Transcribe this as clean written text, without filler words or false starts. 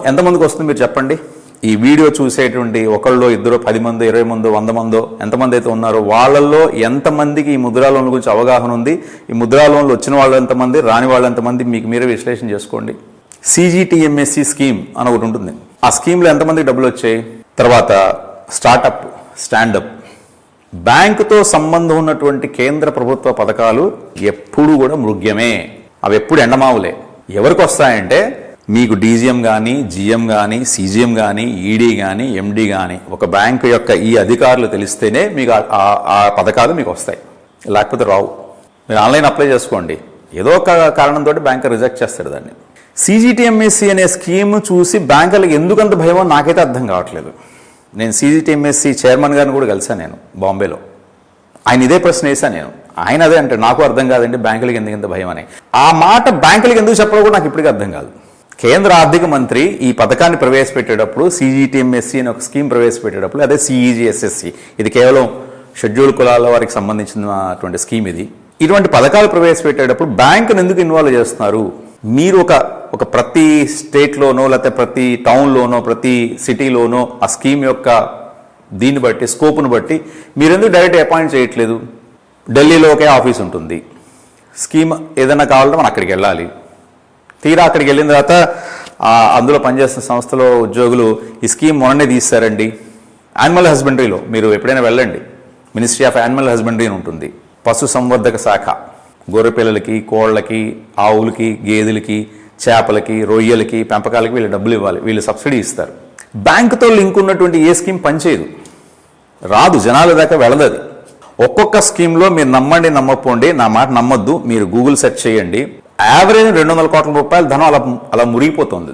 ఎంతమందికి వస్తుంది మీరు చెప్పండి? ఈ వీడియో చూసేటువంటి ఒకళ్ళు, ఇద్దరు, 10 మంది, 20 మంది, 100 మందో ఎంతమంది అయితే ఉన్నారో వాళ్ళల్లో ఎంతమందికి ఈ ముద్రా లోన్ల గురించి అవగాహన ఉంది? ఈ ముద్రా లోన్లు వచ్చిన వాళ్ళు ఎంతమంది, రాని వాళ్ళు ఎంతమంది? మీకు మీరే విశ్లేషణ చేసుకోండి. CGTMSE స్కీమ్ అని ఒకటి ఉంటుంది. ఆ స్కీమ్లో ఎంతమందికి డబ్బులు వచ్చాయి? తర్వాత స్టార్టప్, స్టాండప్, బ్యాంకుతో సంబంధం ఉన్నటువంటి కేంద్ర ప్రభుత్వ పథకాలు ఎప్పుడు కూడా మృగ్యమే. అవి ఎప్పుడు ఎండమావులే. ఎవరికి వస్తాయంటే మీకు డీజీఎం కానీ, జిఎం కానీ, సిజిఎం కానీ, ఈడీ కానీ, ఎండి కానీ, ఒక బ్యాంకు యొక్క ఈ అధికారులు తెలిస్తేనే మీకు ఆ పథకాలు మీకు వస్తాయి, లేకపోతే రావు. మీరు ఆన్లైన్ అప్లై చేసుకోండి, ఏదో ఒక కారణంతో బ్యాంకు రిజెక్ట్ చేస్తాడు దాన్ని. CGTMSE అనే స్కీమ్ చూసి బ్యాంకులకు ఎందుకంత భయమో నాకైతే అర్థం కావట్లేదు. నేను CGTMSE చైర్మన్ గారిని కూడా కలిసాను నేను బాంబేలో. ఆయన ఇదే ప్రశ్న వేశాను నేను. ఆయన అదే అంటే నాకు అర్థం కాదండి బ్యాంకులకు ఎందుకంత భయం అని. ఆ మాట బ్యాంకులకు ఎందుకు చెప్పడం కూడా నాకు ఇప్పటికీ అర్థం కాదు. కేంద్ర ఆర్థిక మంత్రి ఈ పథకాన్ని ప్రవేశపెట్టేటప్పుడు, CGTMSE అనే ఒక స్కీమ్ ప్రవేశపెట్టేటప్పుడు, అదే CEGSSE, ఇది కేవలం షెడ్యూల్ కులాల వారికి సంబంధించినటువంటి స్కీమ్. ఇటువంటి పథకాలు ప్రవేశపెట్టేటప్పుడు బ్యాంకును ఎందుకు ఇన్వాల్వ్ చేస్తున్నారు? మీరు ఒక ప్రతి స్టేట్లోనో, లేకపోతే ప్రతి టౌన్లోనో, ప్రతి సిటీలోనో ఆ స్కీమ్ యొక్క దీన్ని బట్టి, స్కోప్ను బట్టి మీరు ఎందుకు డైరెక్ట్ అపాయింట్ చేయట్లేదు? ఢిల్లీలో ఒకే ఆఫీస్ ఉంటుంది, స్కీమ్ ఏదైనా కావాలంటే మనం అక్కడికి వెళ్ళాలి. తీరా అక్కడికి వెళ్ళిన తర్వాత అందులో పనిచేస్తున్న సంస్థలో ఉద్యోగులు ఈ స్కీమ్ మొన్ననే తీస్తారండి. యానిమల్ హస్బెండరీలో మీరు ఎప్పుడైనా వెళ్ళండి, మినిస్ట్రీ ఆఫ్ యానిమల్ హస్బెండరీ అని ఉంటుంది. పశు సంవర్ధక శాఖ, గొర్రె పిల్లలకి, కోళ్ళకి, ఆవులకి, గేదెలకి, చేపలకి, రొయ్యలకి, పెంపకాలకి వీళ్ళు డబ్బులు ఇవ్వాలి, వీళ్ళు సబ్సిడీ ఇస్తారు. బ్యాంకుతో లింక్ ఉన్నటువంటి ఏ స్కీమ్ పనిచేయదు, రాదు, జనాల దాకా వెళ్ళదు అది. ఒక్కొక్క స్కీమ్లో మీరు నమ్మండి నమ్మకపోండి, నా మాట నమ్మొద్దు, మీరు గూగుల్ సెర్చ్ చేయండి, యావరేజ్ 200 కోట్ల రూపాయల ధనం అలా మురిగిపోతుంది.